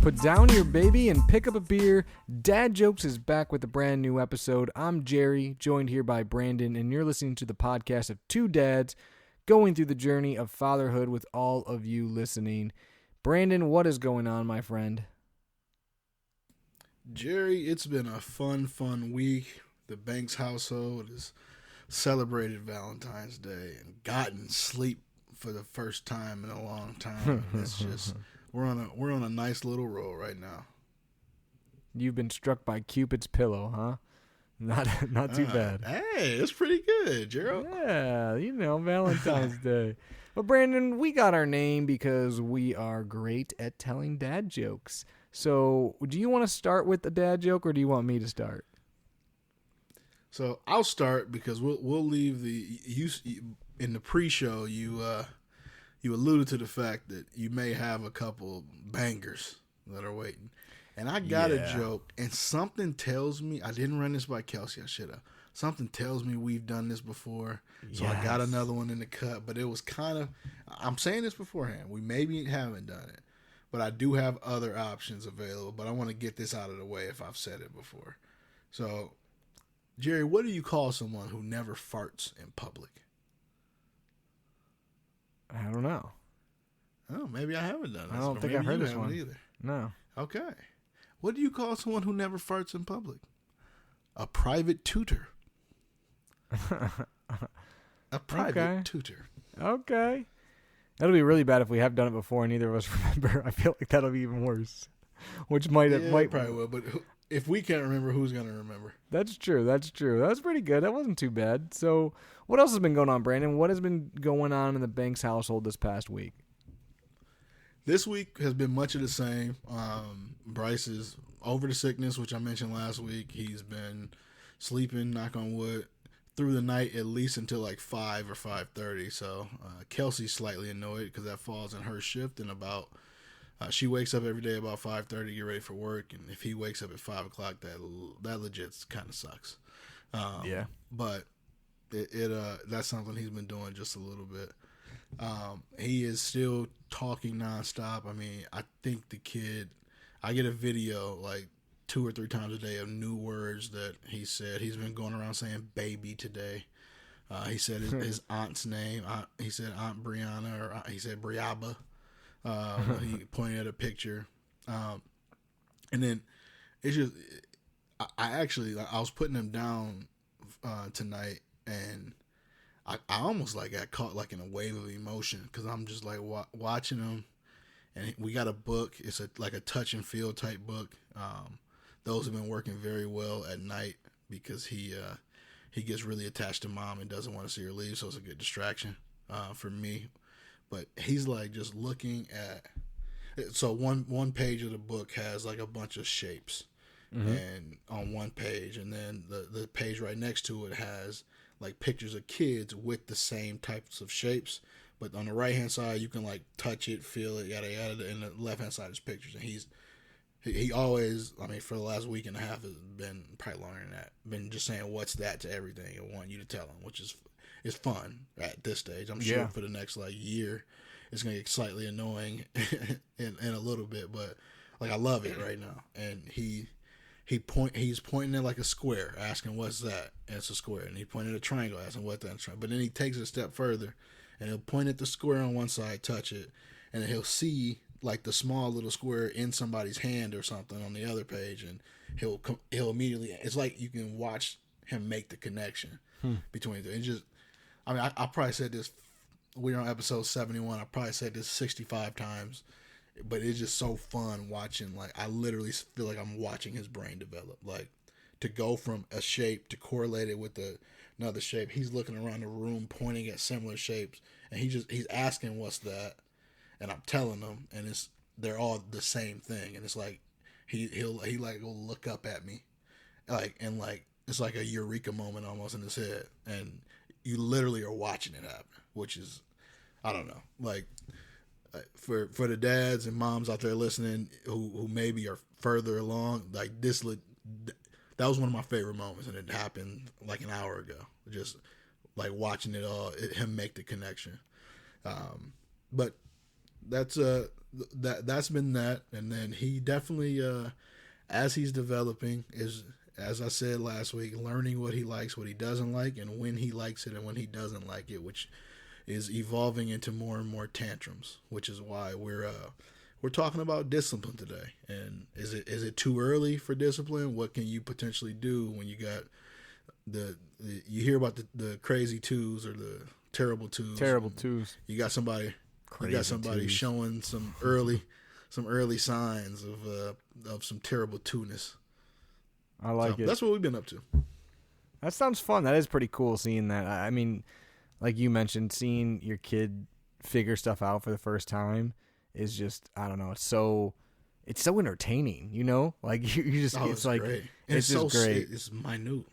Put down your baby and pick up a beer. Dad Jokes is back with a brand new episode. I'm Jerry, joined here by Brandon, and you're listening to the podcast of two dads going through the journey of fatherhood with all of you listening. Brandon, what is going on, my friend? Jerry, it's been a fun week. The Banks household has celebrated Valentine's Day and gotten sleep for the first time in a long time. It's just we're on a nice little roll right now. You've been struck by Cupid's pillow, huh? Not too bad. Hey, it's pretty good, Gerald. Yeah, Valentine's Day. But Brandon, we got our name because we are great at telling dad jokes. So, do you want to start with the dad joke, or do you want me to start? So I'll start because we'll leave in the pre-show. You alluded to the fact that you may have a couple bangers that are waiting, and I got a joke, and something tells me I didn't run this by Kelsey. I should have. Something tells me we've done this before, so I got another one in the cut. But it was kind of, I'm saying this beforehand. We maybe haven't done it, but I do have other options available. But I want to get this out of the way if I've said it before. So, Jerry, what do you call someone who never farts in public? I don't know. Oh, maybe I haven't done this. I don't think I've heard this one either. No. Okay. What do you call someone who never farts in public? A private tutor. A private tutor. Okay. That'll be really bad if we have done it before and neither of us remember. I feel like that'll be even worse. Which might probably will, but if we can't remember, who's going to remember? That's true. That was pretty good. That wasn't too bad. So, what else has been going on, Brandon? What has been going on in the Banks household this past week? This week has been much of the same. Bryce is over the sickness, which I mentioned last week. He's been sleeping, knock on wood, through the night at least until like 5 or 5:30. So Kelsey's slightly annoyed because that falls in her shift, and about she wakes up every day about 5:30 to get ready for work, and if he wakes up at 5 o'clock, that legit kind of sucks. But that's something he's been doing just a little bit. He is still talking nonstop. I mean, I think the kid, I get a video like 2 or 3 times a day of new words that he said. He's been going around saying baby today. He said his aunt's name. He said Aunt Brianna, or he said Briaba. He pointed at a picture. And then it's just, I was putting him down tonight, and I almost like got caught like in a wave of emotion because I'm just like watching him, and we got a book. It's like a touch and feel type book. Those have been working very well at night because he gets really attached to mom and doesn't want to see her leave, so it's a good distraction for me. But he's like just looking at. So one page of the book has like a bunch of shapes, and on one page, and then the page right next to it has like pictures of kids with the same types of shapes, but on the right hand side you can like touch it, feel it, yada yada, and the left hand side is pictures. And he always, I mean, for the last week and a half has been, probably longer than that, been just saying what's that to everything and want you to tell him, which is fun at this stage. I'm sure for the next like year it's gonna get slightly annoying in a little bit, but like I love it right now. And he's pointing at like a square, asking what's that, and it's a square. And he pointed at a triangle, asking what that's triangle. But then he takes it a step further, and he'll point at the square on one side, touch it, and then he'll see like the small little square in somebody's hand or something on the other page, and he'll immediately. It's like you can watch him make the connection between the. It just, I mean, I probably said this. We're on episode 71. I probably said this 65 times. But it's just so fun watching. Like, I literally feel like I'm watching his brain develop. Like, to go from a shape to correlate it with another shape. He's looking around the room, pointing at similar shapes, and he's asking what's that, and I'm telling him, and they're all the same thing. And it's like he like will look up at me, like, and like it's like a eureka moment almost in his head, and you literally are watching it happen, which is, I don't know, like. For the dads and moms out there listening who maybe are further along, like this, that was one of my favorite moments, and it happened like an hour ago. Just like watching it all, him make the connection. But that's been that, and then he definitely as he's developing is, as I said last week, learning what he likes, what he doesn't like, and when he likes it and when he doesn't like it, which is evolving into more and more tantrums, which is why we're talking about discipline today. And is it too early for discipline? What can you potentially do when you got you hear about the crazy twos or the terrible twos? Terrible twos. You got somebody Twos. showing some early signs of some terrible two-ness. I like it. That's what we've been up to. That sounds fun. That is pretty cool seeing that. I mean, like you mentioned, seeing your kid figure stuff out for the first time is just, I don't know, it's so entertaining, you know? Like you just it's like great. It's just so great. It's minute.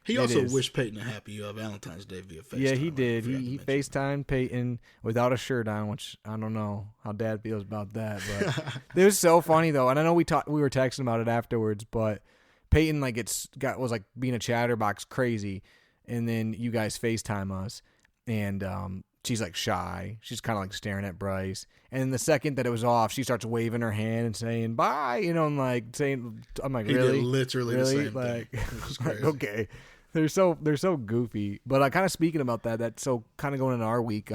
He also wished Peyton a happy Valentine's Day via FaceTime. Yeah, he did. He FaceTimed Peyton without a shirt on, which I don't know how Dad feels about that, but it was so funny though. And I know we were texting about it afterwards, but Peyton was like being a chatterbox crazy, and then you guys FaceTime us, and she's like shy. She's kind of like staring at Bryce, and then the second that it was off, she starts waving her hand and saying bye. You know, I'm like he really, did literally the same like, thing. It was crazy. like, okay. They're so goofy. But kind of speaking about that's so kind of going into our week.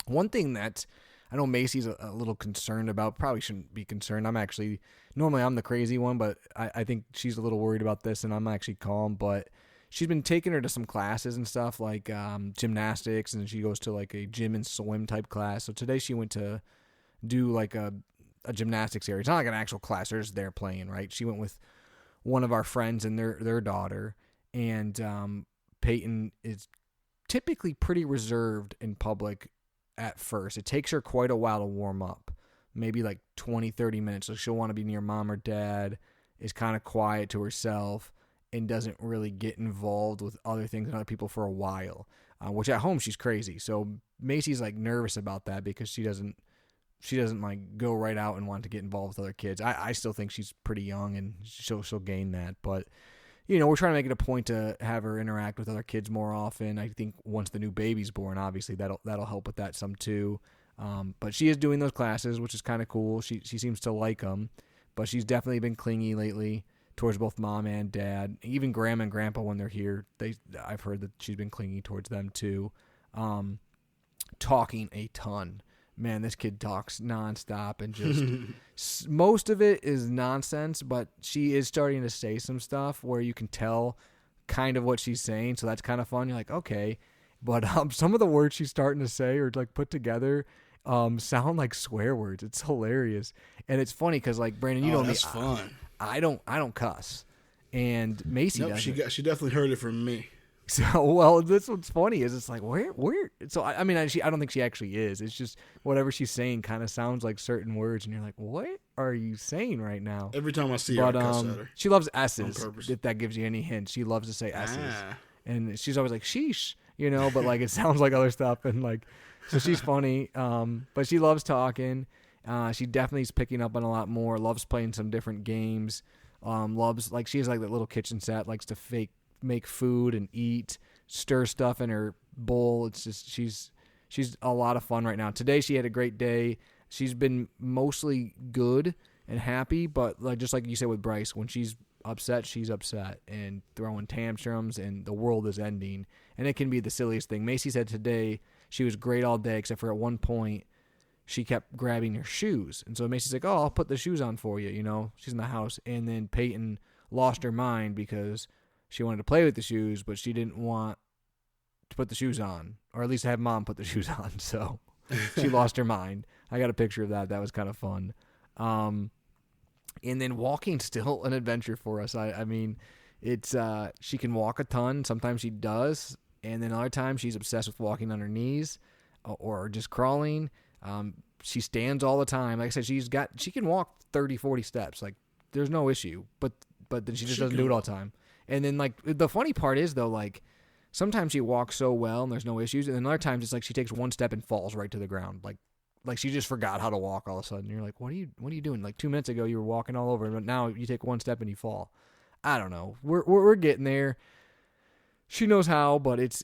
One thing that I know Macy's a little concerned about, probably shouldn't be concerned. Normally I'm the crazy one, but I think she's a little worried about this, and I'm actually calm. But she's been taking her to some classes and stuff like gymnastics, and she goes to like a gym and swim type class. So today she went to do like a gymnastics area. It's not like an actual class. They're just there playing, right? She went with one of our friends and their daughter. And Peyton is typically pretty reserved in public at first. It takes her quite a while to warm up, maybe like 20, 30 minutes. So she'll want to be near mom or dad, is kind of quiet to herself, and doesn't really get involved with other things and other people for a while, which at home she's crazy. So Macy's like nervous about that because she doesn't like go right out and want to get involved with other kids. I still think she's pretty young and she'll gain that, but you know, we're trying to make it a point to have her interact with other kids more often. I think once the new baby's born, obviously that'll help with that some too. But she is doing those classes, which is kind of cool. She seems to like them, but she's definitely been clingy lately towards both mom and dad. Even grandma and grandpa when they're here, I've heard that she's been clingy towards them too. Talking a ton. Man, this kid talks nonstop and just most of it is nonsense, but she is starting to say some stuff where you can tell kind of what she's saying. So that's kind of fun. You're like, okay, but some of the words she's starting to say or like put together sound like swear words. It's hilarious. And it's funny because like Brandon, you know me, that's fun. I don't cuss, and Macy does. She definitely heard it from me. So, well, that's what's funny is it's like, where? So, I mean, I don't think she actually is. It's just whatever she's saying kind of sounds like certain words, and you're like, what are you saying right now? Every time I see her, I cuss at her. She loves S's, On purpose. if that gives you any hint. She loves to say S's. And she's always like, sheesh, you know, but like it sounds like other stuff, and like, so she's funny, but she loves talking. She definitely is picking up on a lot more, loves playing some different games, loves, like, she has like that little kitchen set, likes to make food and eat, stir stuff in her bowl. It's just she's a lot of fun right now. Today she had a great day. She's been mostly good and happy, but like just like you said with Bryce, when she's upset and throwing tantrums and the world is ending, and it can be the silliest thing. Macy said today she was great all day except for at one point she kept grabbing her shoes, and so Macy's like, oh, I'll put the shoes on for you, you know, she's in the house. And then Peyton lost her mind because she wanted to play with the shoes, but she didn't want to put the shoes on, or at least have mom put the shoes on. So she lost her mind. I got a picture of that. That was kind of fun. And then walking's still an adventure for us. I mean, it's she can walk a ton. Sometimes she does, and then other times she's obsessed with walking on her knees or just crawling. She stands all the time. Like I said, she can walk 30, 40 steps. Like there's no issue, but then she just doesn't do it all the time. And then, like, the funny part is, though, like, sometimes she walks so well and there's no issues, and then other times it's like she takes one step and falls right to the ground. Like she just forgot how to walk all of a sudden. You're like, what are you doing? Like 2 minutes ago you were walking all over, but now you take one step and you fall. I don't know. We're getting there. She knows how, but it's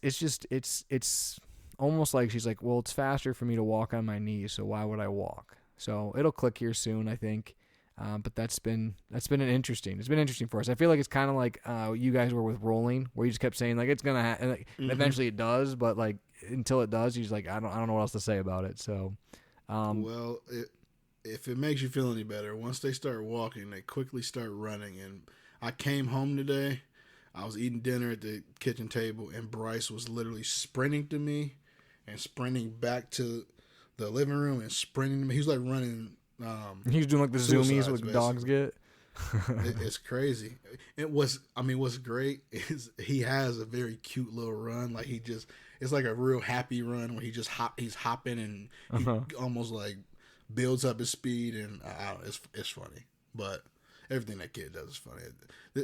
almost like she's like, well, it's faster for me to walk on my knees, so why would I walk? So it'll click here soon, I think. But it's been interesting for us. I feel like it's kind of like you guys were with rolling, where you just kept saying like it's gonna happen, and eventually it does, but like until it does, you're like I don't know what else to say about it. So, well, if it makes you feel any better, once they start walking, they quickly start running. And I came home today. I was eating dinner at the kitchen table, and Bryce was literally sprinting to me and sprinting back to the living room and sprinting to me. He was like running. He's doing like the zoomies what dogs get. It's crazy. What's great is he has a very cute little run. Like it's like a real happy run where he's hopping and he almost like builds up his speed, and it's funny. But everything that kid does is funny.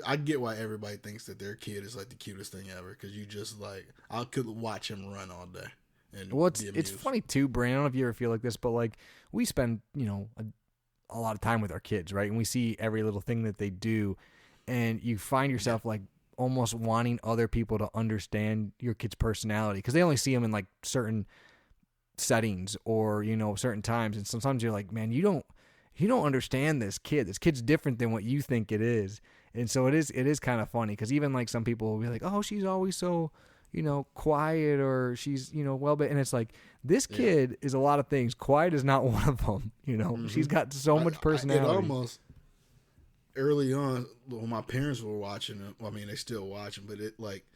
I get why everybody thinks that their kid is like the cutest thing ever, because you just like I could watch him run all day. Well, it's funny too, Brandon. I don't know if you ever feel like this, but like we spend a lot of time with our kids, right? And we see every little thing that they do, and you find yourself like almost wanting other people to understand your kid's personality, because they only see them in like certain settings or certain times, and sometimes you're like, man, you don't understand this kid. This kid's different than what you think it is, and so it is kind of funny, because even like some people will be like, oh, she's always so quiet, or she's, well, but, and it's like, this kid is a lot of things. Quiet is not one of them, She's got so much personality. It almost, early on, when my parents were watching it, I mean, they still watching, but it, like,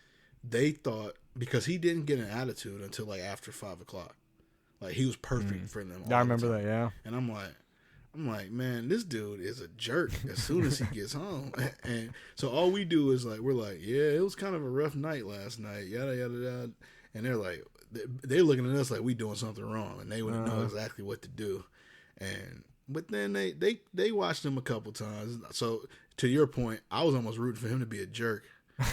they thought, because he didn't get an attitude until, like, after 5 o'clock. Like, he was perfect for them. I remember that, yeah. And I'm like, man, this dude is a jerk as soon as he gets home. And so all we do is like, we're like, yeah, it was kind of a rough night last night, yada, yada, yada. And they're like, they're looking at us like we doing something wrong, and they wouldn't know exactly what to do. But then they watched him a couple times. So to your point, I was almost rooting for him to be a jerk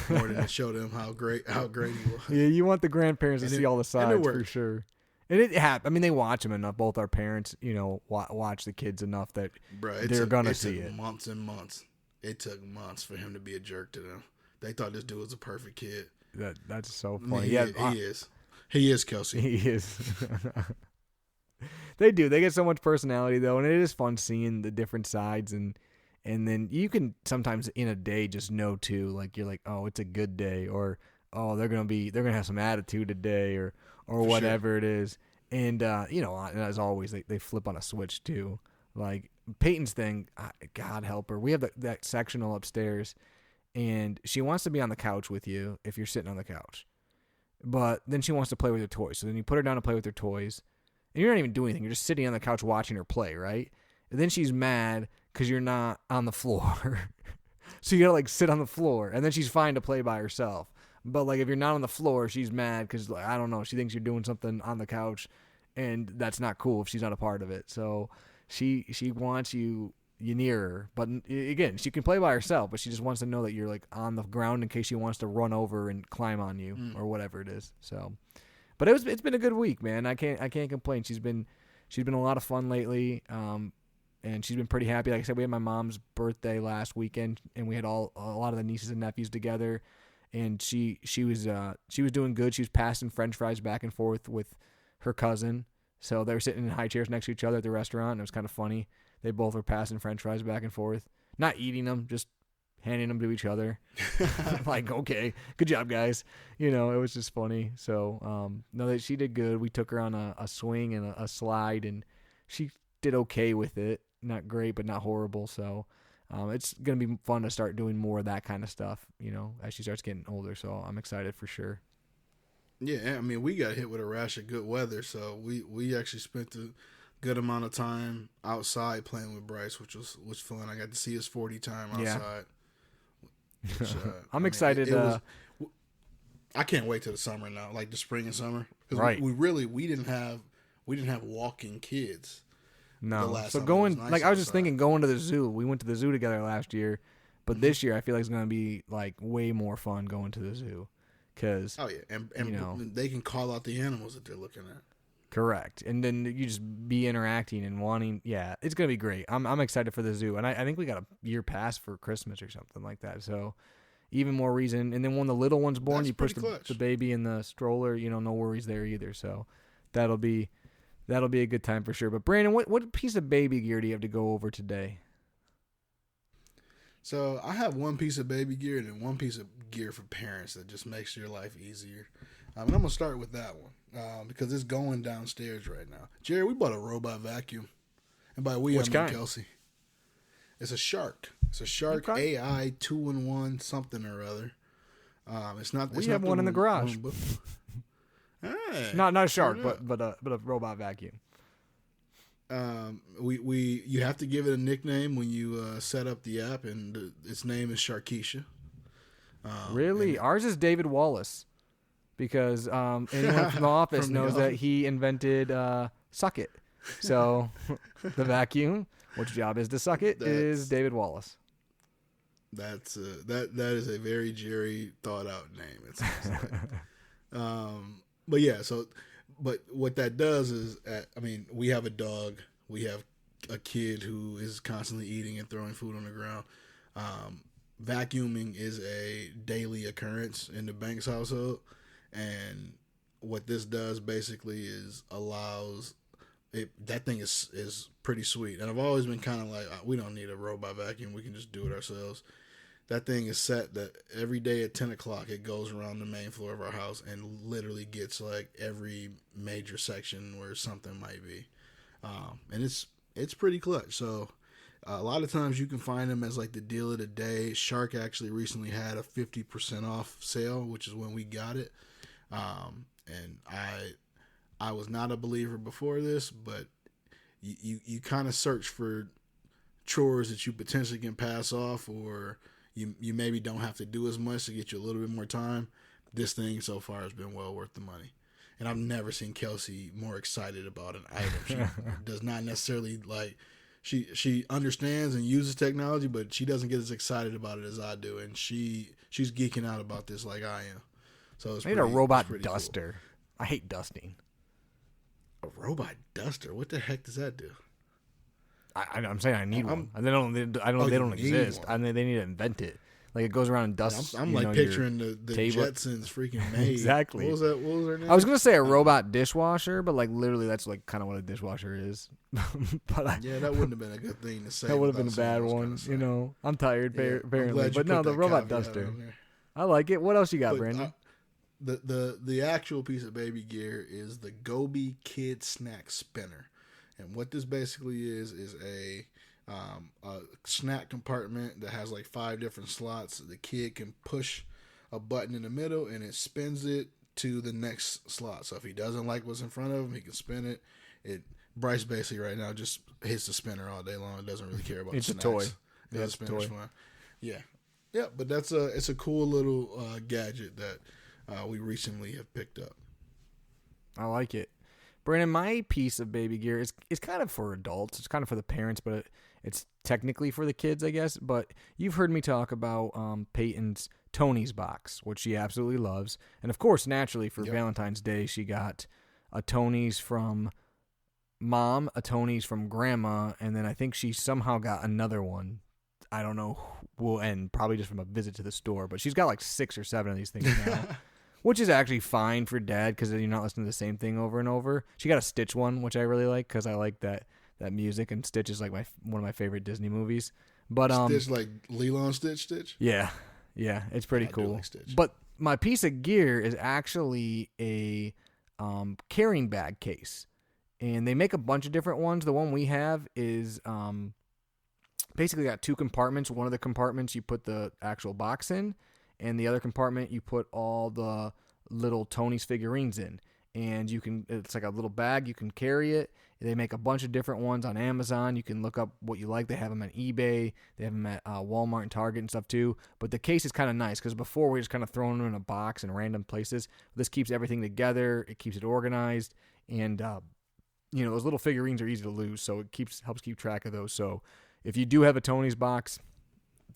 more than to show them how great he was. Yeah, you want the grandparents to see all the sides for sure. And it happened. I mean, they watch him enough. Both our parents, watch the kids enough that they're going to see it. Months and months. It took months for him to be a jerk to them. They thought this dude was a perfect kid. That's so funny. He is. He is, Kelsey. He is. They do. They get so much personality, though, and it is fun seeing the different sides. And then you can sometimes in a day just know, too. Like, you're like, oh, it's a good day. Or, oh, they're going to have some attitude today. Or whatever it is. And, as always, they flip on a switch, too. Like, Peyton's thing, God help her. We have that sectional upstairs, and she wants to be on the couch with you if you're sitting on the couch. But then she wants to play with her toys. So then you put her down to play with her toys, and you're not even doing anything. You're just sitting on the couch watching her play, right? And then she's mad because you're not on the floor. So you got to, like, sit on the floor. And then she's fine to play by herself. But, like, if you're not on the floor, she's mad because, like, I don't know, she thinks you're doing something on the couch, and that's not cool if she's not a part of it. So she wants you near her. But, again, she can play by herself, but she just wants to know that you're, like, on the ground in case she wants to run over and climb on you or whatever it is. So, but it's been a good week, man. I can't complain. She's been a lot of fun lately, and she's been pretty happy. Like I said, we had my mom's birthday last weekend, and we had a lot of the nieces and nephews together. And she was doing good. She was passing French fries back and forth with her cousin. So they were sitting in high chairs next to each other at the restaurant. And it was kind of funny. They both were passing French fries back and forth, not eating them, just handing them to each other. Like, okay, good job, guys. It was just funny. So no, she did good. We took her on a swing and a slide, and she did okay with it. Not great, but not horrible. So. It's going to be fun to start doing more of that kind of stuff, as she starts getting older. So I'm excited for sure. Yeah, I mean, we got hit with a rash of good weather, so we actually spent a good amount of time outside playing with Bryce, which was fun. I got to see his 40 time outside. Yeah. Which, I'm excited. I can't wait till the summer now, like the spring and summer. Right. We didn't have walking kids. No. So going, like, I was just thinking going to the zoo. We went to the zoo together last year, but this year I feel like it's going to be, like, way more fun going to the zoo. Cause, oh, yeah. And they can call out the animals that they're looking at. Correct. And then you just be interacting and wanting, yeah, it's going to be great. I'm excited for the zoo. And I think we got a year pass for Christmas or something like that. So even more reason. And then when the little one's born, That's you push pretty the baby in the stroller. No worries there either. So that'll be a good time for sure. But Brandon, what piece of baby gear do you have to go over today? So I have one piece of baby gear and then one piece of gear for parents that just makes your life easier. And I'm going to start with that one because it's going downstairs right now. Jerry, we bought a robot vacuum. And by we, Which I mean kind? Kelsey. It's a Shark. It's a Shark Okay. AI 2-in-1 something or other. It's not. We have one in the garage. Hey, Not a Shark, but a robot vacuum. You have to give it a nickname when you set up the app, and its name is Sharkeisha. Really? Ours is David Wallace because anyone from the office knows that he invented Suck It. So the vacuum, which job is to suck it, is David Wallace. That is a very Jerry thought out name. It sounds like. But yeah, but what that does is, we have a dog, we have a kid who is constantly eating and throwing food on the ground. Vacuuming is a daily occurrence in the Banks household, and what this does basically is allows it. That thing is pretty sweet, and I've always been kind of like, we don't need a robot vacuum, we can just do it ourselves. That thing is set that every day at 10 o'clock it goes around the main floor of our house and literally gets like every major section where something might be, and it's pretty clutch. So a lot of times you can find them as like the deal of the day. Shark actually recently had a 50% off sale, which is when we got it. And I was not a believer before this, but you kind of search for chores that you potentially can pass off, or you maybe don't have to do as much to get you a little bit more time. This thing so far has been well worth the money. And I've never seen Kelsey more excited about an item. She does not necessarily like, she understands and uses technology, but she doesn't get as excited about it as I do. And she's geeking out about this like I am. So it's I need a robot pretty duster. Cool. I hate dusting. A robot duster? What the heck does that do? I'm saying I need one. They don't exist. They need to invent it. Like it goes around and dusts. I'm like picturing the Jetsons freaking maid. Exactly. What was her name? I was gonna say a robot dishwasher, but like literally that's like kind of what a dishwasher is. But yeah, that wouldn't have been a good thing to say. That would have been a bad one. I'm tired apparently. But no, the robot duster. I like it. What else you got, Brandon? The actual piece of baby gear is the Gobi Kid Snack Spinner. And what this basically is a snack compartment that has like 5 different slots. The kid can push a button in the middle and it spins it to the next slot. So if he doesn't like what's in front of him, he can spin it. Bryce basically right now just hits the spinner all day long. It doesn't really care about it's snacks. A toy. Yeah, it's a toy. Fun. Yeah, but it's a cool little gadget that we recently have picked up. I like it. Brandon, my piece of baby gear is kind of for adults. It's kind of for the parents, but it's technically for the kids, I guess. But you've heard me talk about Peyton's Tony's box, which she absolutely loves. And, of course, naturally, for Valentine's Day, she got a Tony's from Mom, a Tony's from Grandma, and then I think she somehow got another one. I don't know, and probably just from a visit to the store. But she's got like 6 or 7 of these things now. Which is actually fine for Dad because you're not listening to the same thing over and over. She got a Stitch one, which I really like because I like that music, and Stitch is like one of my favorite Disney movies. But Stitch like Lilo and Stitch? Yeah, it's pretty cool. Like Stitch. But my piece of gear is actually a carrying bag case, and they make a bunch of different ones. The one we have is basically got 2 compartments. One of the compartments you put the actual box in, and the other compartment you put all the little Tony's figurines in. And it's like a little bag, you can carry it. They make a bunch of different ones on Amazon. You can look up what you like. They have them on eBay. They have them at Walmart and Target and stuff too. But the case is kind of nice because before we were just kind of throwing them in a box in random places. This keeps everything together. It keeps it organized. And, those little figurines are easy to lose, so it helps keep track of those. So if you do have a Tony's box,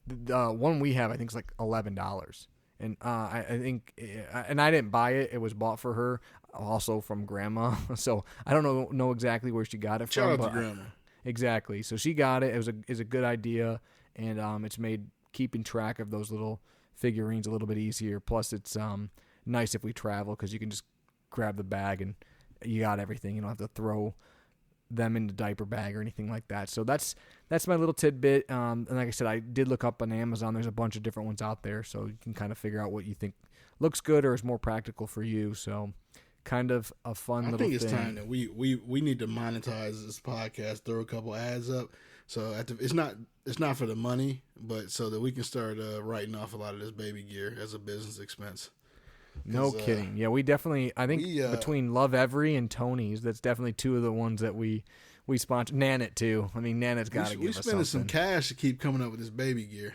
the one we have, I think, is like $11, and I think, and I didn't buy it; it was bought for her, also from Grandma. So I don't know exactly where she got it from. Shout out to Grandma. Exactly. So she got it. It was a good idea, and it's made keeping track of those little figurines a little bit easier. Plus, it's nice if we travel because you can just grab the bag and you got everything. You don't have to throw them in the diaper bag or anything like that. So that's my little tidbit. And like I said, I did look up on Amazon. There's a bunch of different ones out there, so you can kind of figure out what you think looks good or is more practical for you. So kind of a fun little thing. I think it's time that we need to monetize this podcast, throw a couple ads up. So it's not for the money, but so that we can start writing off a lot of this baby gear as a business expense. No kidding. Yeah, we definitely, I think between Love Every and Tony's, that's definitely two of the ones that we sponsor. Nanit too. I mean, Nanit's got to give us something. We're spending some cash to keep coming up with this baby gear.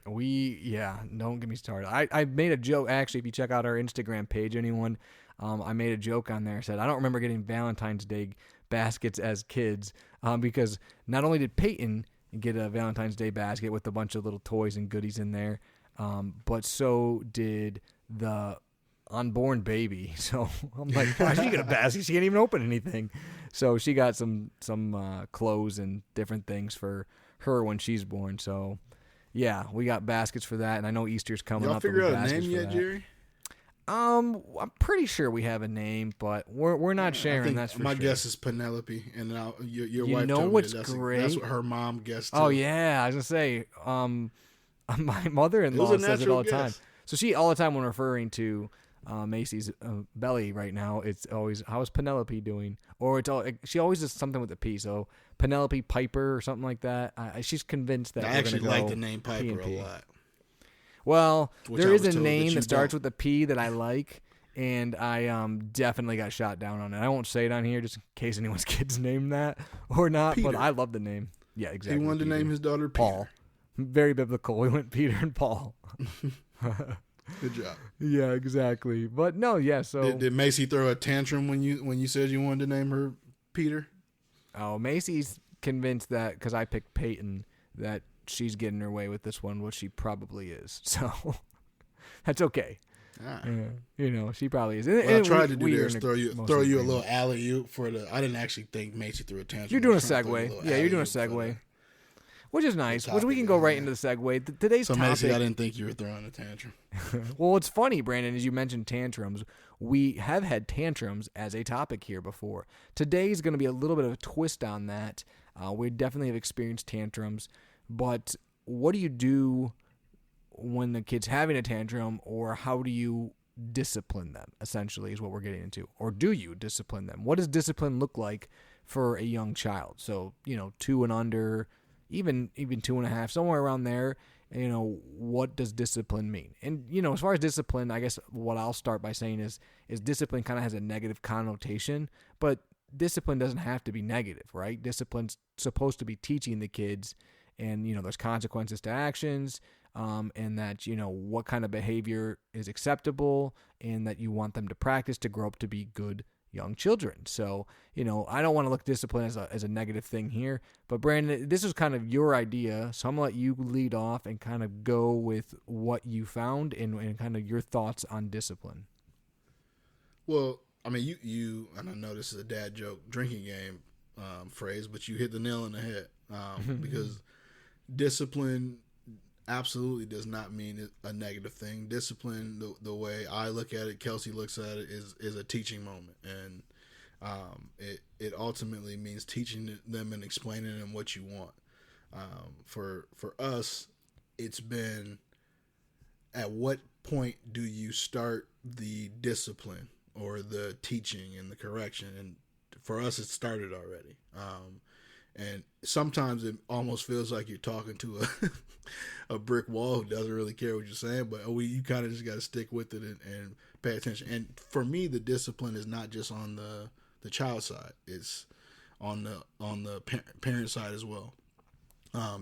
Don't get me started. I made a joke, actually, if you check out our Instagram page, anyone, I made a joke on there. I said, I don't remember getting Valentine's Day baskets as kids because not only did Peyton get a Valentine's Day basket with a bunch of little toys and goodies in there, but so did the unborn baby. So I'm like, why did she get a basket? She can't even open anything. So she got some clothes and different things for her when she's born. So yeah, we got baskets for that, and I know Easter's coming up. Y'all figure out a name yet, Jerry? I'm pretty sure we have a name, but we're not sharing. That's for my sure. guess is Penelope, and your wife know told me what's great? That's what her mom guessed. Oh too. yeah, I was gonna say, my mother-in-law says it all the time. So she all the time when referring to Macy's belly right now, it's always, how's Penelope doing? Or she always does something with a P. So Penelope Piper or something like that. She's convinced that I actually like the name Piper a lot. Well, there is a name that starts with a P that I like, and I definitely got shot down on it. I won't say it on here just in case anyone's kid's named that or not, Peter. but I love the name. Yeah, exactly. He wanted to name his daughter Peter. Paul. Very biblical. We went Peter and Paul. Good job. Yeah, exactly. But no, yeah. So did Macy throw a tantrum when you said you wanted to name her Peter? Oh, Macy's convinced that because I picked Peyton that she's getting her way with this one, which she probably is. So that's okay. Yeah, she probably is. What I tried to do there is throw you a little alley-oop for the. I didn't actually think Macy threw a tantrum. You're doing a segue. Yeah, you're doing a segue. Which is nice. Which we can go right into the segue. Today's topic. Macy, I didn't think you were throwing a tantrum. Well, it's funny, Brandon, as you mentioned tantrums. We have had tantrums as a topic here before. Today's going to be a little bit of a twist on that. We definitely have experienced tantrums, but what do you do when the kid's having a tantrum, or how do you discipline them, essentially, is what we're getting into. Or do you discipline them? What does discipline look like for a young child? So, 2 and under, even 2.5, somewhere around there, what does discipline mean? And, as far as discipline, I guess what I'll start by saying is discipline kind of has a negative connotation, but discipline doesn't have to be negative, right? Discipline's supposed to be teaching the kids, and, there's consequences to actions, and that, what kind of behavior is acceptable, and that you want them to practice to grow up to be good young children. So, I don't want to look at discipline as a negative thing here, but Brandon, this is kind of your idea, so I'm going to let you lead off and kind of go with what you found and kind of your thoughts on discipline. Well, I mean, you and I know this is a dad joke drinking game phrase, but you hit the nail on the head because discipline absolutely does not mean a negative thing. Discipline, the way I look at it, Kelsey looks at it, is a teaching moment, and it ultimately means teaching them and explaining them what you want. For us, it's been, at what point do you start the discipline or the teaching and the correction? And for us, it started already. And sometimes it almost feels like you're talking to a brick wall who doesn't really care what you're saying, but you kind of just got to stick with it and pay attention. And for me, the discipline is not just on the child side; it's on the parent side as well,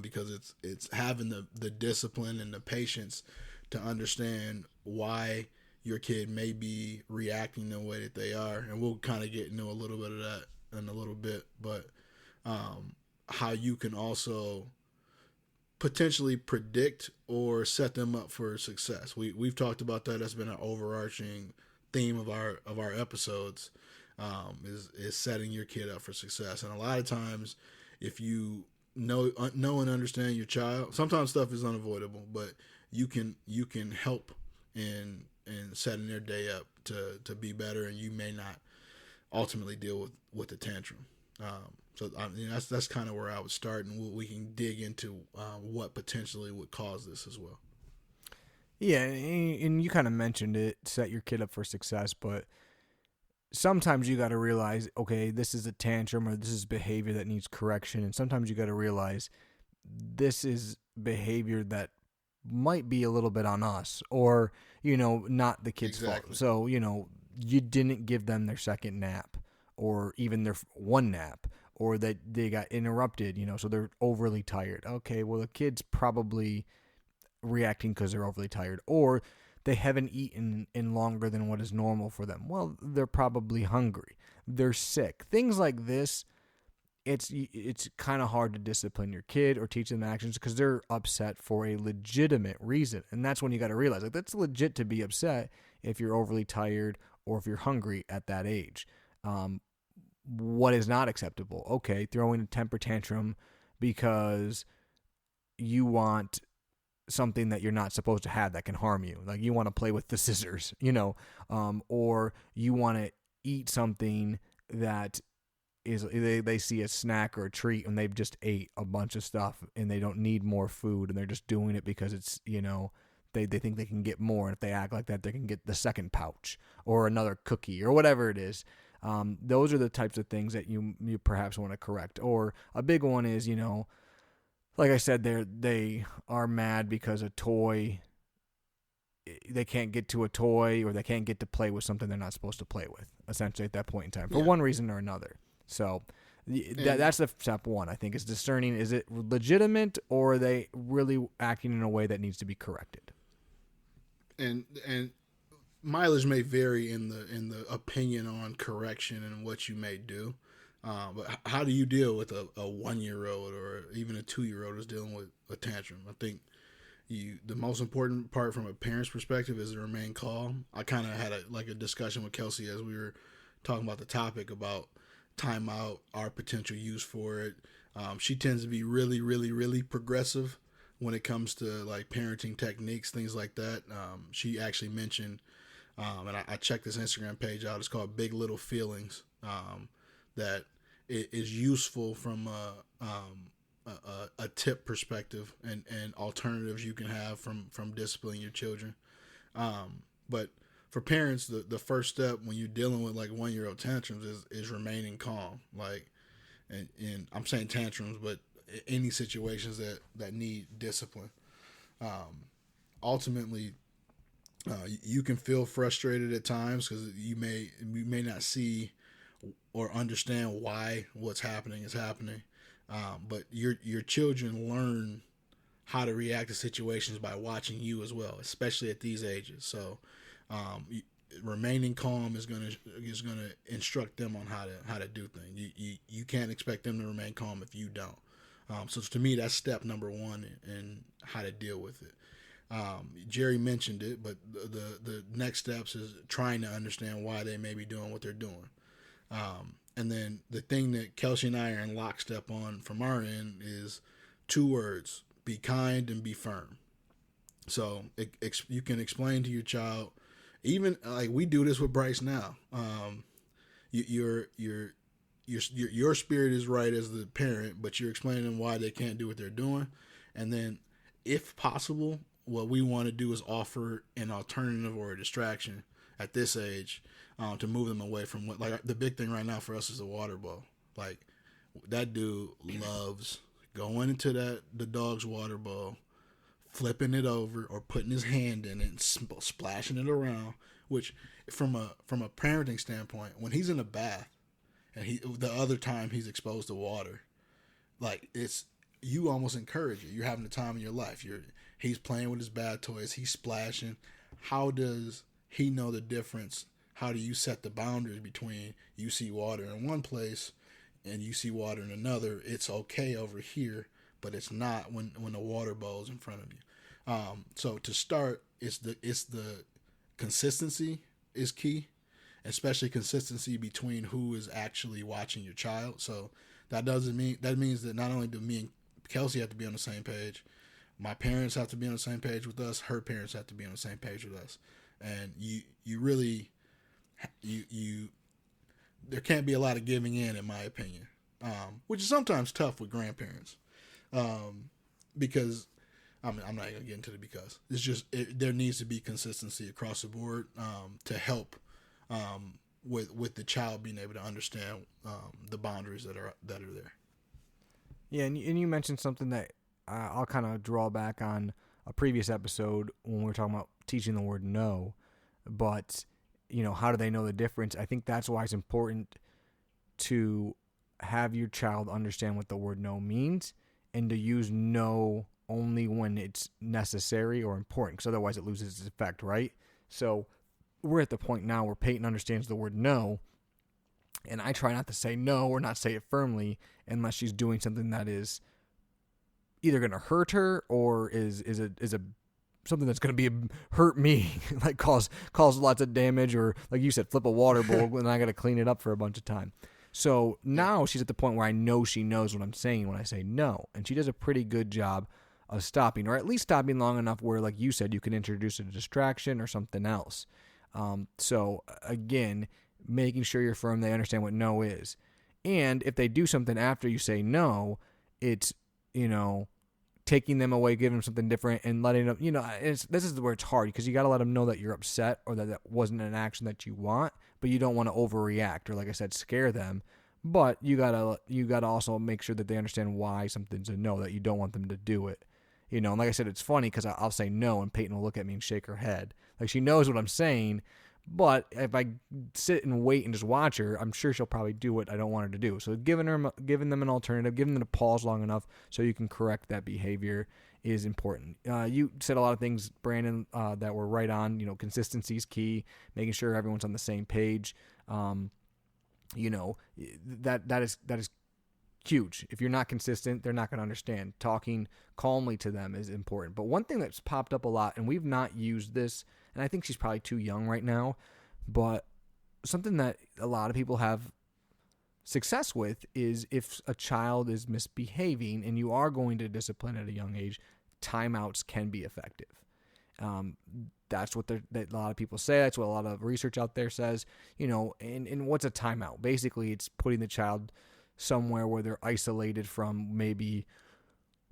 because it's having the discipline and the patience to understand why your kid may be reacting the way that they are, and we'll kind of get into a little bit of that in a little bit, but how you can also potentially predict or set them up for success. We've talked about that. That's been an overarching theme of our episodes, is setting your kid up for success. And a lot of times, if you know and understand your child. Sometimes stuff is unavoidable, but you can help in setting their day up to be better, and you may not ultimately deal with the tantrum. So I mean, that's kind of where I would start, and we can dig into what potentially would cause this as well. Yeah, and you kind of mentioned it, set your kid up for success, but sometimes you got to realize, okay, this is a tantrum or this is behavior that needs correction, and sometimes you got to realize this is behavior that might be a little bit on us, or not the kid's fault. So you didn't give them their second nap, or even their one nap, or that they got interrupted, so they're overly tired. Okay, well, the kid's probably reacting because they're overly tired, or they haven't eaten in longer than what is normal for them. Well, they're probably hungry. They're sick. Things like this, it's kind of hard to discipline your kid or teach them actions because they're upset for a legitimate reason. And that's when you got to realize, like, that's legit to be upset if you're overly tired or if you're hungry at that age. What is not acceptable? Okay, throwing a temper tantrum because you want something that you're not supposed to have that can harm you. Like you want to play with the scissors, or you want to eat something that is, they see a snack or a treat and they've just ate a bunch of stuff and they don't need more food and they're just doing it because it's, they think they can get more. And if they act like that, they can get the second pouch or another cookie or whatever it is. Those are the types of things that you perhaps want to correct. Or a big one is, like I said, they are mad because they can't get to a toy, or they can't get to play with something they're not supposed to play with, essentially, at that point in time, for one reason or another. So that's the step one, I think, is discerning, is it legitimate, or are they really acting in a way that needs to be corrected? And mileage may vary in the opinion on correction and what you may do. But how do you deal with a 1-year-old or even a 2-year-old who's dealing with a tantrum? I think the most important part from a parent's perspective is to remain calm. I kind of had a discussion with Kelsey as we were talking about the topic about timeout, our potential use for it. She tends to be really, really, really progressive when it comes to like parenting techniques, things like that. She actually mentioned, and I checked this Instagram page out. It's called Big Little Feelings. That it is useful from a tip perspective and alternatives you can have from disciplining your children. But for parents, the first step when you're dealing with like 1-year-old tantrums is remaining calm. Like, and I'm saying tantrums, but any situations that need discipline. Ultimately, you can feel frustrated at times because you may not see or understand why what's happening is happening. But your children learn how to react to situations by watching you as well, especially at these ages. So remaining calm is gonna instruct them on how to do things. You can't expect them to remain calm if you don't. So to me, that's step number one in how to deal with it. Jerry mentioned it, but the next steps is trying to understand why they may be doing what they're doing. And then the thing that Kelsey and I are in lockstep on from our end is 2 words: be kind and be firm. So you can explain to your child, even like we do this with Bryce now. Your spirit is right as the parent, but you're explaining them why they can't do what they're doing. And then, if possible, what we want to do is offer an alternative or a distraction at this age, to move them away from what, like, the big thing right now for us is the water bowl. Like, that dude loves going into the dog's water bowl, flipping it over or putting his hand in it and splashing it around, which from a parenting standpoint, when he's in a bath and the other time he's exposed to water, like, it's, you almost encourage it. You're having the time of your life. He's playing with his bad toys. He's splashing. How does he know the difference? How do you set the boundaries between you see water in one place and you see water in another? It's okay over here, but it's not when the water bowl is in front of you. So to start, it's the consistency is key, especially consistency between who is actually watching your child. So that means that not only do me and Kelsey have to be on the same page. My parents have to be on the same page with us. Her parents have to be on the same page with us. And you really, there can't be a lot of giving in my opinion, which is sometimes tough with grandparents, because I'm not going to get into it because it's just there needs to be consistency across the board to help with the child being able to understand the boundaries that are there. Yeah, and you mentioned something that I'll kind of draw back on a previous episode when we were talking about teaching the word no, but how do they know the difference? I think that's why it's important to have your child understand what the word no means and to use no only when it's necessary or important, because otherwise it loses its effect, right? So we're at the point now where Peyton understands the word no, and I try not to say no or not say it firmly unless she's doing something that is either going to hurt her or is a something that's going to hurt me, like cause lots of damage, or like you said, flip a water bowl and I got to clean it up for a bunch of time. So now she's at the point where I know she knows what I'm saying when I say no, and she does a pretty good job of stopping, or at least stopping long enough where, like you said, you can introduce a distraction or something else. So again, making sure you're firm, they understand what no is. And if they do something after you say no, it's, taking them away, giving them something different, and letting them, this is where it's hard, because you got to let them know that you're upset or that wasn't an action that you want, but you don't want to overreact or, like I said, scare them. But you gotta also make sure that they understand why something's a no, that you don't want them to do it. And like I said, it's funny because I'll say no and Peyton will look at me and shake her head. Like, she knows what I'm saying, but if I sit and wait and just watch her, I'm sure she'll probably do what I don't want her to do. So giving them an alternative, giving them to pause long enough so you can correct that behavior is important. You said a lot of things, Brandon, that were right on. Consistency is key, making sure everyone's on the same page. That is huge. If you're not consistent, they're not going to understand. Talking calmly to them is important. But one thing that's popped up a lot, and we've not used this, and I think she's probably too young right now, but something that a lot of people have success with is if a child is misbehaving and you are going to discipline at a young age, timeouts can be effective. That's what a lot of people say. That's what a lot of research out there says. And what's a timeout? Basically, it's putting the child somewhere where they're isolated from maybe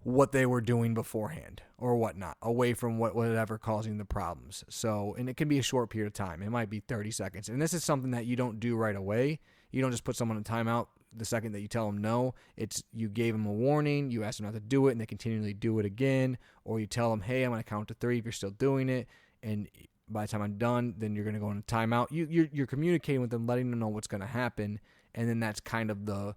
what they were doing beforehand or whatnot, away from whatever causing the problems. So, and it can be a short period of time. It might be 30 seconds. And this is something that you don't do right away. You don't just put someone in timeout the second that you tell them no. It's you gave them a warning, you ask them not to do it, and they continually do it again. Or you tell them, hey, I'm going to count to 3 if you're still doing it. And by the time I'm done, then you're going to go into timeout. You're communicating with them, letting them know what's going to happen. And then that's kind of the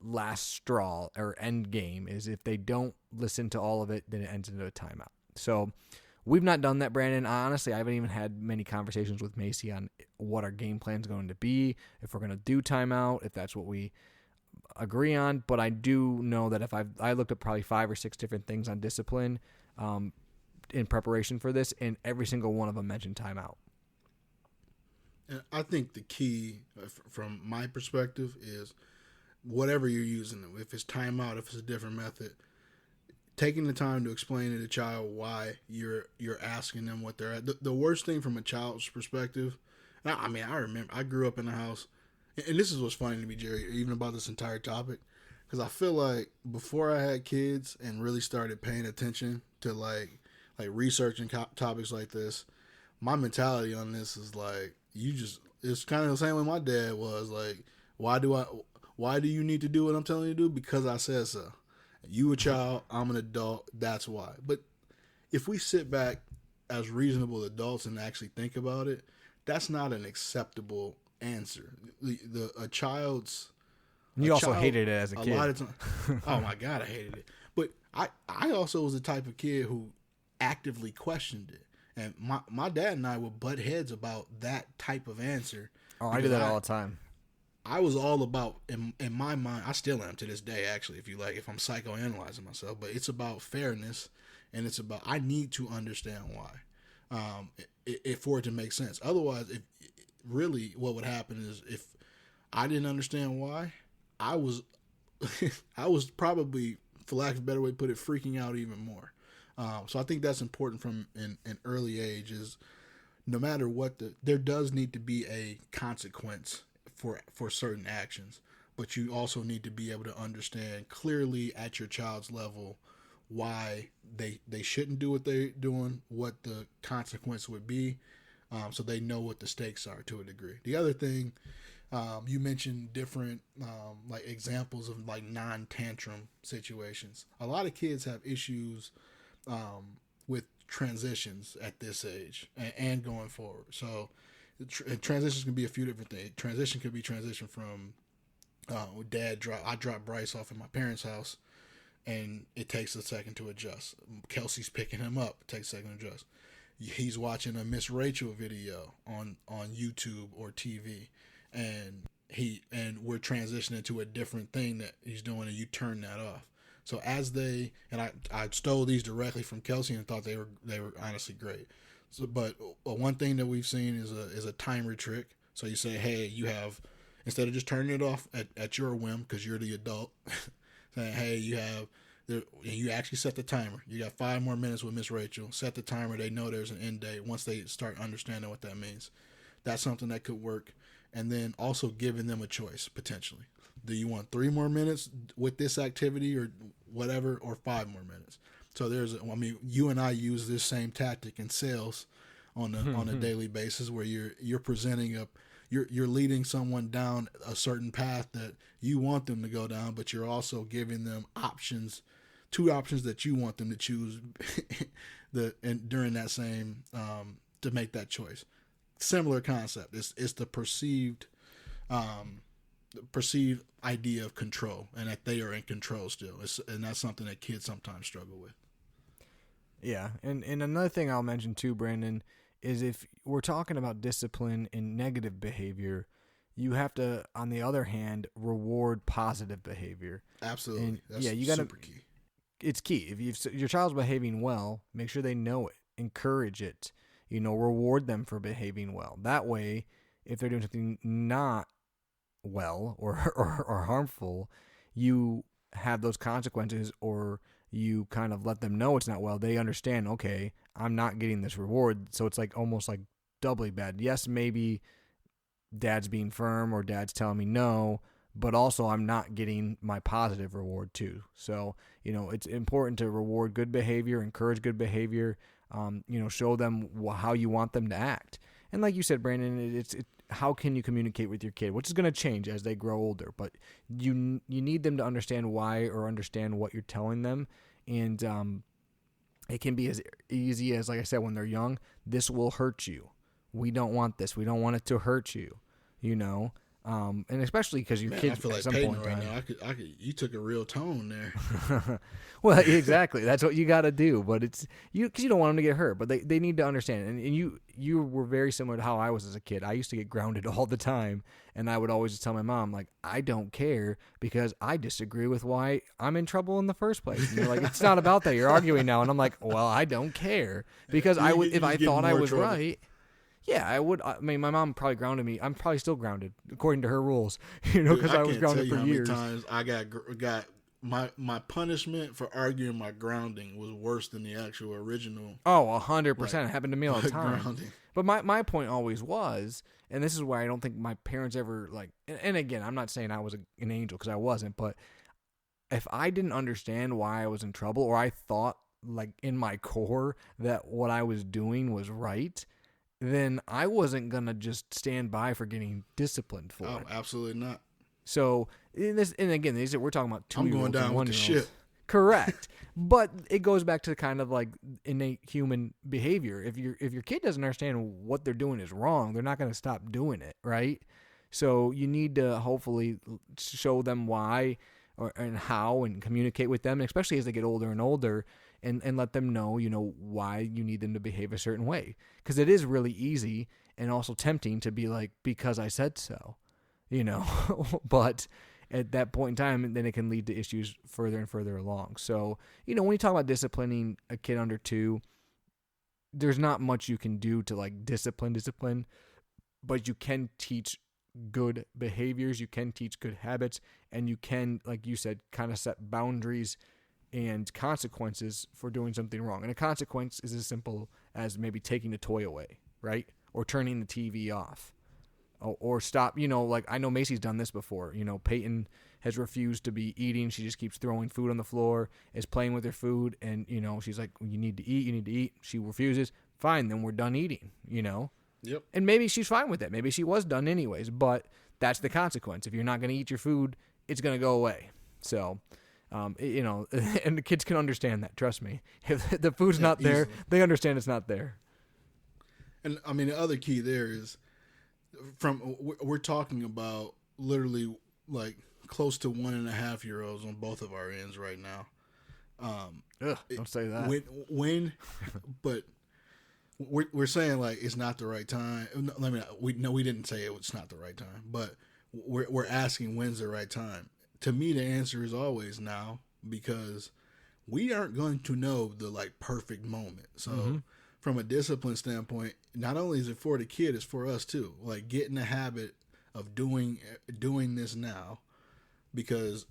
last straw or end game, is if they don't listen to all of it, then it ends into a timeout. So we've not done that, Brandon. Honestly, I haven't even had many conversations with Macy on what our game plan is going to be, if we're going to do timeout, if that's what we agree on. But I do know that if I looked at probably 5 or 6 different things on discipline in preparation for this, and every single one of them mentioned timeout. And I think the key, from my perspective, is whatever you're using, if it's timeout, if it's a different method, taking the time to explain to the child why you're asking them what they're at. The worst thing from a child's perspective, I remember I grew up in a house, and this is what's funny to me, Jerry, even about this entire topic, because I feel like before I had kids and really started paying attention to like researching topics like this, my mentality on this is like, it's kind of the same way my dad was. Like, why do you need to do what I'm telling you to do? Because I said so. You a child, I'm an adult, that's why. But if we sit back as reasonable adults and actually think about it, that's not an acceptable answer. A child's... You also hated it as a kid. A lot of time, oh my God, I hated it. But I also was the type of kid who actively questioned it. And my dad and I would butt heads about that type of answer. Oh, I do that all the time. I was all about, in my mind, I still am to this day, actually, if I'm psychoanalyzing myself, but it's about fairness, and it's about, I need to understand why, for it to make sense. Otherwise, really what would happen is, if I didn't understand why, I was probably for lack of a better way to put it, freaking out even more. So I think that's important from an early age is no matter what there does need to be a consequence for certain actions, but you also need to be able to understand clearly at your child's level why they shouldn't do what they're doing, what the consequence would be, so they know what the stakes are to a degree. The other thing, you mentioned different like examples of like non-tantrum situations. A lot of kids have issues with transitions at this age and going forward. So transitions can be a few different things. Transition could be transition from I dropped Bryce off at my parents' house, and it takes a second to adjust. Kelsey's picking him up. It takes a second to adjust. He's watching a Miss Rachel video on YouTube or TV, and we're transitioning to a different thing that he's doing, and you turn that off. So I stole these directly from Kelsey and thought they were honestly great. So, but one thing that we've seen is a timer trick. So you say, hey, you have, instead of just turning it off at your whim because you're the adult, saying, hey, you actually set the timer. You got 5 more minutes with Miss Rachel. Set the timer. They know there's an end date once they start understanding what that means. That's something that could work. And then also giving them a choice, potentially. Do you want 3 more minutes with this activity or whatever, or 5 more minutes? So you and I use this same tactic in sales on a daily basis, where you're presenting you're leading someone down a certain path that you want them to go down, but you're also giving them options, 2 options that you want them to choose during that same to make that choice. Similar concept. It's the perceived idea of control, and that they are in control still. And that's something that kids sometimes struggle with. Yeah, and another thing I'll mention too, Brandon, is if we're talking about discipline and negative behavior, you have to, on the other hand, reward positive behavior. Absolutely. And that's super key. It's key. If your child's behaving well, make sure they know it. Encourage it. Reward them for behaving well. That way, if they're doing something not well or harmful, you have those consequences, or you kind of let them know it's not well. They understand, okay, I'm not getting this reward. So it's like almost like doubly bad. Yes, maybe dad's being firm or dad's telling me no, but also I'm not getting my positive reward too. So, it's important to reward good behavior, encourage good behavior, show them how you want them to act. And like you said, Brandon, it's how can you communicate with your kid, which is going to change as they grow older, but you need them to understand why, or understand what you're telling them. And it can be as easy as, like I said, when they're young, this will hurt you. We don't want this. We don't want it to hurt you, and especially because your kids, I feel like at some Peyton point right in time, now. You took a real tone there. Well, exactly. That's what you got to do. But it's because you don't want them to get hurt. But they need to understand. And you were very similar to how I was as a kid. I used to get grounded all the time, and I would always just tell my mom, like, I don't care because I disagree with why I'm in trouble in the first place. And they're like, it's not about that. You're arguing now. And I'm like, well, I don't care because I would, if I thought I was right. Yeah, I would. I mean, my mom probably grounded me. I'm probably still grounded according to her rules, because I was grounded for years. How many times I got my punishment for arguing my grounding was worse than the actual original. Oh, 100%. It happened to me all the time. Grounding. But my point always was, and this is why I don't think my parents ever, like, and again, I'm not saying I was an angel, because I wasn't, but if I didn't understand why I was in trouble, or I thought, like, in my core that what I was doing was right, then I wasn't going to just stand by for getting disciplined for it. Oh, absolutely not. So, we're talking about 2-year-olds. I'm going down with the ship. Correct. But it goes back to kind of like innate human behavior. If your kid doesn't understand what they're doing is wrong, they're not going to stop doing it, right? So you need to hopefully show them why and how, and communicate with them, especially as they get older and older, and let them know, why you need them to behave a certain way. Because it is really easy and also tempting to be like, because I said so, but at that point in time, then it can lead to issues further and further along. So, when you talk about disciplining a kid under 2, there's not much you can do to like discipline, but you can teach good behaviors, you can teach good habits, and you can, like you said, kind of set boundaries and consequences for doing something wrong. And a consequence is as simple as maybe taking the toy away, right? Or turning the TV off. Or stop, like I know Macy's done this before. Peyton has refused to be eating. She just keeps throwing food on the floor, is playing with her food, and, she's like, you need to eat. She refuses. Fine, then we're done eating, Yep. And maybe she's fine with that. Maybe she was done anyways, but that's the consequence. If you're not going to eat your food, it's going to go away. So, and the kids can understand that, trust me. If the food's not there, easily. They understand it's not there. And, I mean, the other key there is, we're talking about literally like close to 1.5-year-olds on both of our ends right now. Don't say that. But we're saying like it's not the right time. We didn't say it's not the right time, but we're asking when's the right time. To me, the answer is always now, because we aren't going to know the like perfect moment. So. From a discipline standpoint, not only is it for the kid, it's for us too. Like, get in the habit of doing this now, because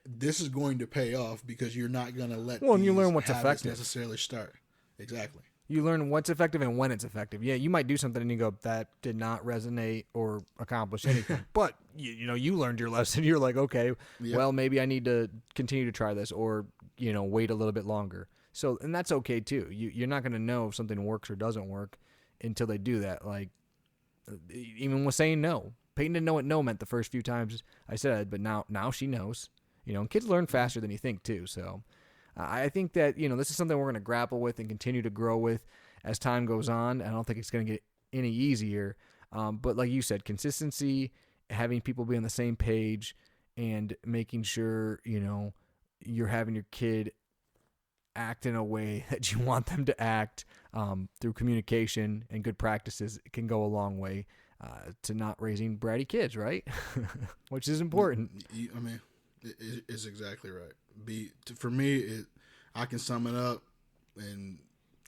this is going to pay off, because you're not going to let and you learn what's effective necessarily start. Exactly. You learn what's effective and when it's effective. Yeah, you might do something and you go, that did not resonate or accomplish anything. But you learned your lesson. You're like, okay, well, maybe I need to continue to try this, or wait a little bit longer. So, and that's okay too. You're not going to know if something works or doesn't work until they do that. Like, even with saying no, Peyton didn't know what no meant the first few times I said, but now she knows. And kids learn faster than you think too. So, I think that this is something we're going to grapple with and continue to grow with as time goes on. I don't think it's going to get any easier. But like you said, consistency, having people be on the same page, and making sure you're having your kid act in a way that you want them to act, through communication and good practices, it can go a long way to not raising bratty kids, right? Which is important. I mean, it's exactly right. For me, I can sum it up in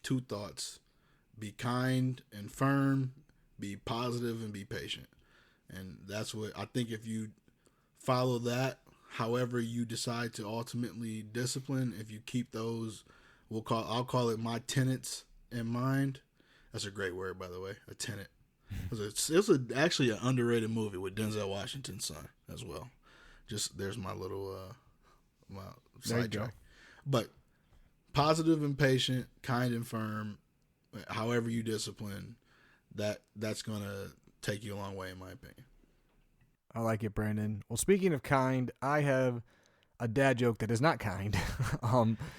2 thoughts: be kind and firm, be positive, and be patient. And that's what I think. If you follow that, however you decide to ultimately discipline, if you keep those, I'll call it my tenets in mind. That's a great word, by the way, a tenet. It was actually an underrated movie with Denzel Washington's son as well. Just there's my little my sidetrack. But positive and patient, kind and firm, however you discipline, that's gonna take you a long way, in my opinion. I like it, Brandon. Well, speaking of kind, I have a dad joke that is not kind.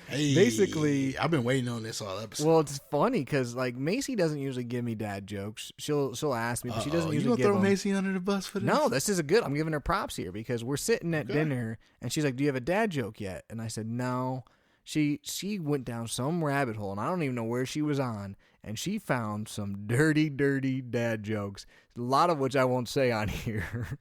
Basically, I've been waiting on this all episode. Well, it's funny because like Macy doesn't usually give me dad jokes. She'll ask me, but she doesn't usually give them. You gonna throw Macy under the bus for this? No, this is good. I'm giving her props here because we're sitting at dinner and she's like, "Do you have a dad joke yet?" And I said, "No." She went down some rabbit hole, and I don't even know where she was on, and she found some dirty, dirty dad jokes, a lot of which I won't say on here.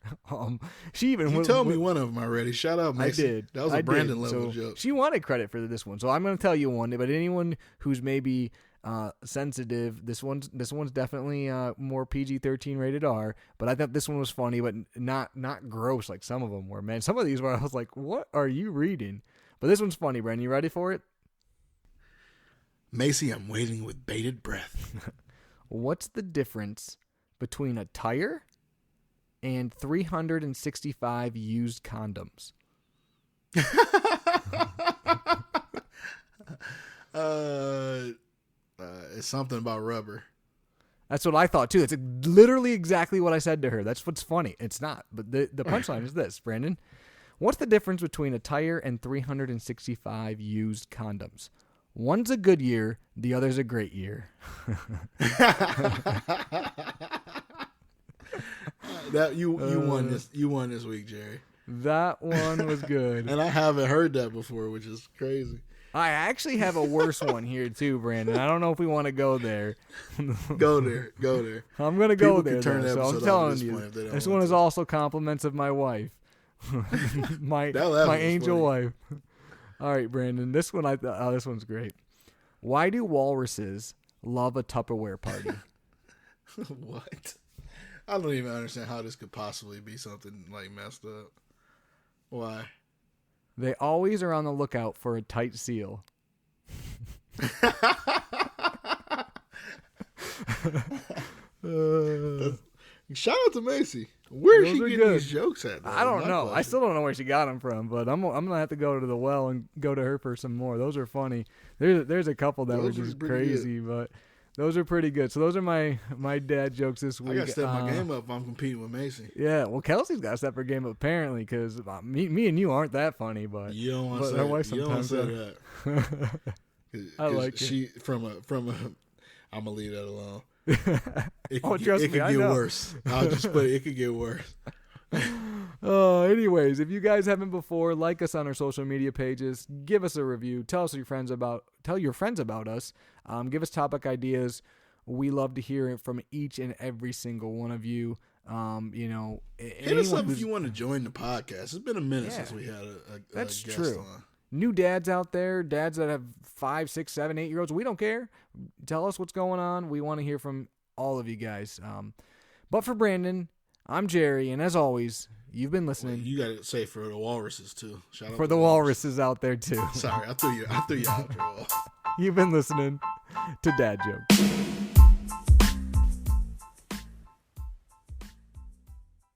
She even you told me one of them already. Shout out, Macy. I did. That was a Brandon level joke. She wanted credit for this one, so I'm going to tell you one. But anyone who's maybe sensitive, this one's definitely more PG-13 rated R. But I thought this one was funny, but not gross like some of them were. Man, some of these were I was like, "What are you reading?" But this one's funny, Brandon. You ready for it? Macy, I'm waiting with bated breath. What's the difference between a tire and 365 used condoms? It's something about rubber. That's what I thought, too. That's literally exactly what I said to her. That's what's funny. It's not. But the punchline is this, Brandon. What's the difference between a tire and 365 used condoms? One's a good year, the other's a great year. You won this. You won this week, Jerry. That one was good. And I haven't heard that before, which is crazy. I actually have a worse one here too, Brandon. I don't know if we want to go there. Go there. I'm going to go there. Turn so I'm telling you, this one is also compliments of my wife. my angel wife. All right, Brandon. This one this one's great. Why do walruses love a Tupperware party? What? I don't even understand how this could possibly be something like messed up. Why? They always are on the lookout for a tight seal. Shout out to Macy. Where is she Those are getting good. these jokes at? Though? I don't My know. I question. still don't know where she got them from, but I'm gonna have to go to the well and go to her for some more. Those are funny. There's a couple that Those were are just pretty crazy, but those are pretty good. So those are my dad jokes this week. I gotta step my game up if I'm competing with Macy. Yeah, well, Kelsey's got to step her game up apparently because me and you aren't that funny, but You don't want but to her wife say, you don't sometimes say does. that. I like she from a. I'm gonna leave that alone. It Oh, could, trust it me, could I get know. worse. I'll just put it. It could get worse. Anyways, if you guys haven't before, like us on our social media pages, give us a review, tell your friends about us, give us topic ideas. We love to hear it from each and every single one of you. Hit us up if you want to join the podcast. It's been a minute since we had a That's guest true. on. New dads out there, dads that have 5, 6, 7, 8-year-olds. We don't care. Tell us what's going on. We want to hear from all of you guys. But for Brandon, I'm Jerry, and as always, you've been listening. You got to say for the walruses too. Shout out For to the walruses out there too. Sorry, I threw you out there. You've been listening to Dad Jokes.